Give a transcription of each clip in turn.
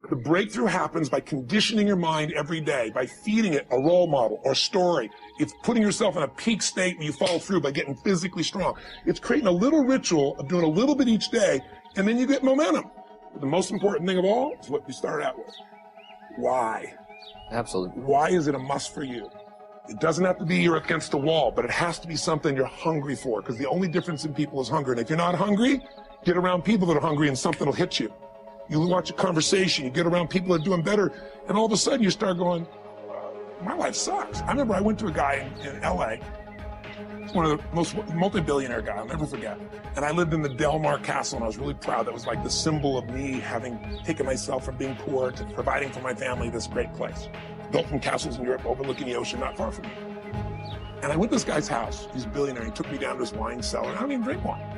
The breakthrough happens by conditioning your mind every day, by feeding it a role model or story. It's putting yourself in a peak state where you follow through by getting physically strong. It's creating a little ritual of doing a little bit each day, and then you get momentum. But the most important thing of all is what you started out with. Why? Absolutely. Why is it a must for you? It doesn't have to be you're against the wall, but it has to be something you're hungry for, because the only difference in people is hunger. And if you're not hungry, get around people that are hungry and something will hit you. You watch a conversation, you get around people that are doing better, and all of a sudden you start going, my life sucks. I remember I went to a guy in LA, one of the most multi-billionaire guy, I'll never forget. And I lived in the Del Mar Castle, and I was really proud. That was like the symbol of me having taken myself from being poor to providing for my family this great place. Built from castles in Europe overlooking the ocean, not far from me. And I went to this guy's house. He's a billionaire. He took me down to his wine cellar. I don't even drink wine.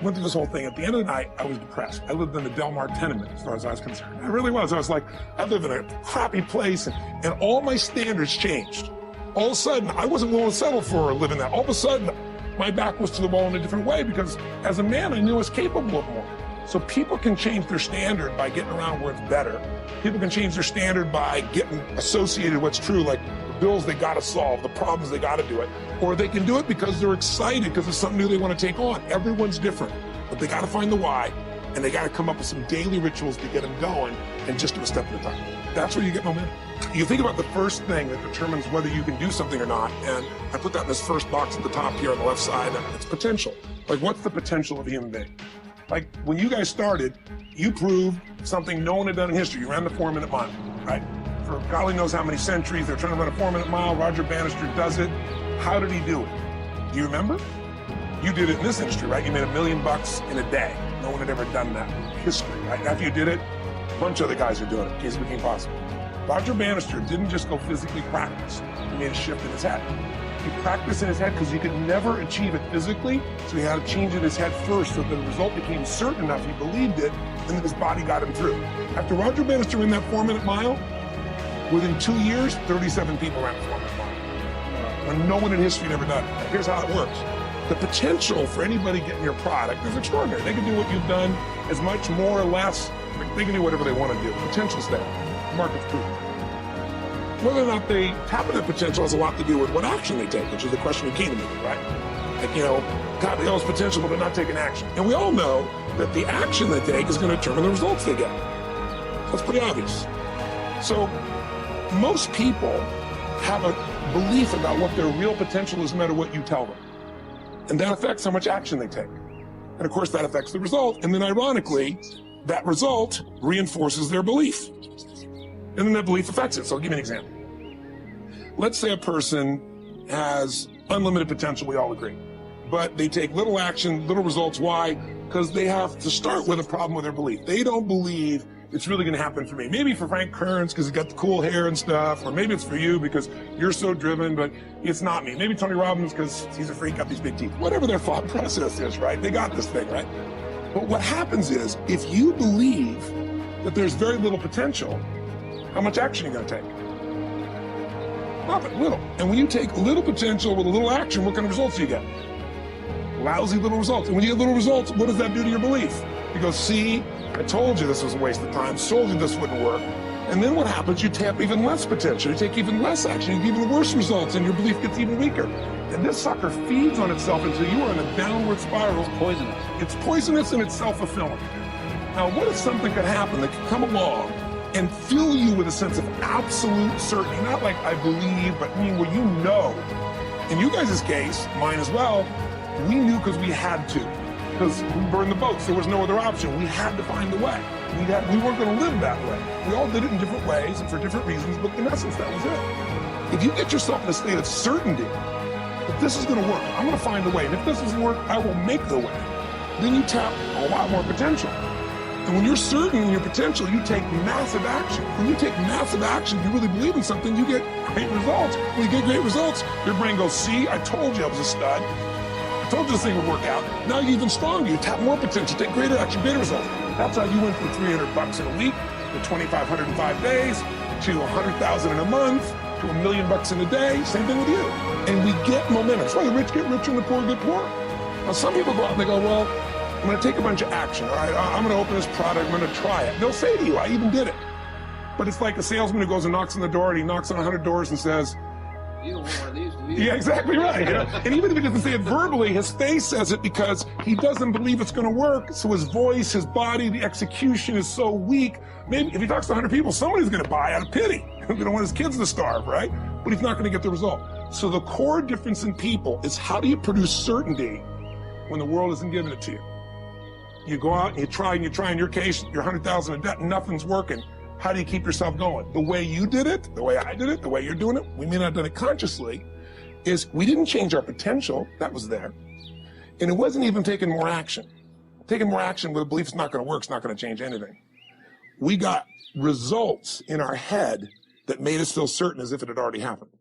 Went through this whole thing. At the end of the night, I was depressed. I lived in the Del Mar tenement, as far as I was concerned. I really was. I was like, I live in a crappy place, and all my standards changed. All of a sudden, I wasn't willing to settle for living that. All of a sudden, my back was to the wall in a different way, because as a man, I knew I was capable of more. So people can change their standard by getting around where it's better. People can change their standard by getting associated with what's true, like the bills they got to solve, the problems they got to do it. Or they can do it because they're excited, because it's something new they want to take on. Everyone's different, but they got to find the why, and they got to come up with some daily rituals to get them going, and just do a step at a time. That's where you get momentum. You think about the first thing that determines whether you can do something or not, and I put that in this first box at the top here on the left side, and it's potential. Like, what's the potential of a human being? Like, when you guys started, you proved something no one had done in history. You ran the 4-minute mile, right? For God only knows how many centuries, they're trying to run a 4-minute mile. Roger Bannister does it. How did he do it? Do you remember? You did it in this industry, right? You made $1 million in a day. No one had ever done that in history, right? After you did it, a bunch of other guys are doing it in case it became possible. Roger Bannister didn't just go physically practice. He made a shift in his head. He practiced in his head because he could never achieve it physically, so he had to change it in his head first, so that the result became certain enough, he believed it, and then his body got him through. After Roger Bannister ran that 4-minute mile, within 2 years, 37 people ran a 4-minute mile. When no one in history had ever done it. Here's how it works. The potential for anybody getting your product is extraordinary. They can do what you've done as much, more or less. They can do whatever they want to do. The potential's there. The market's proven. Whether or not they tap into that potential has a lot to do with what action they take, which is the question you came to me with, right? Like, God, they all have potential, but they're not taking action. And we all know that the action they take is going to determine the results they get. That's pretty obvious. So most people have a belief about what their real potential is no matter what you tell them. And that affects how much action they take. And of course, that affects the result. And then ironically, that result reinforces their belief. And then that belief affects it. So I'll give you an example. Let's say a person has unlimited potential, we all agree. But they take little action, little results. Why? Because they have to start with a problem with their belief. They don't believe it's really going to happen for me. Maybe for Frank Kearns because he's got the cool hair and stuff, or maybe it's for you because you're so driven, but it's not me. Maybe Tony Robbins because he's a freak, got these big teeth. Whatever their thought process is, right? They got this thing, right? But what happens is, if you believe that there's very little potential, how much action are you going to take? Nothing, little. And when you take little potential with a little action, what kind of results do you get? Lousy little results. And when you get little results, what does that do to your belief? You go, see, I told you this was a waste of time, told you this wouldn't work. And then what happens? You tap even less potential, you take even less action, you get even worse results, and your belief gets even weaker. And this sucker feeds on itself until you are in a downward spiral. It's poisonous. It's poisonous and it's self-fulfilling. Now, what if something could happen that could come along and fill you with a sense of absolute certainty? Not like I believe, but I mean where you know. In you guys' case, mine as well, we knew because we had to. Because we burned the boats. There was no other option. We had to find a way. We weren't going to live that way. We all did it in different ways and for different reasons, but in essence, that was it. If you get yourself in a state of certainty that this is going to work, I'm going to find a way, and if this doesn't work, I will make the way, then you tap a lot more potential. And when you're certain in your potential, you take massive action. When you take massive action, you really believe in something, you get great results. When you get great results, your brain goes, see, I told you I was a stud. I told you this thing would work out. Now you're even stronger. You tap more potential, take greater action, greater results. That's how you went from $300 in a week to 2,505 days to 100,000 in a month to $1 million in a day. Same thing with you. And we get momentum. That's why the rich get richer and the poor get poorer. Now some people go out and they go, well, I'm going to take a bunch of action. All right, I'm going to open this product. I'm going to try it. They'll say to you, I even did it. But it's like a salesman who goes and knocks on the door, and he knocks on 100 doors and says, "You don't want one of these, do you?" Yeah, exactly right. You know? And even if he doesn't say it verbally, his face says it because he doesn't believe it's going to work. So his voice, his body, the execution is so weak. Maybe if he talks to 100 people, somebody's going to buy out of pity. They don't want his kids to starve, right? But he's not going to get the result. So the core difference in people is, how do you produce certainty when the world isn't giving it to you? You go out and you try, in your case, you're 100,000 in debt, and nothing's working. How do you keep yourself going? The way you did it, the way I did it, the way you're doing it, we may not have done it consciously, is we didn't change our potential. That was there. And it wasn't even taking more action. Taking more action with a belief it's not going to work, it's not going to change anything. We got results in our head that made us feel certain as if it had already happened.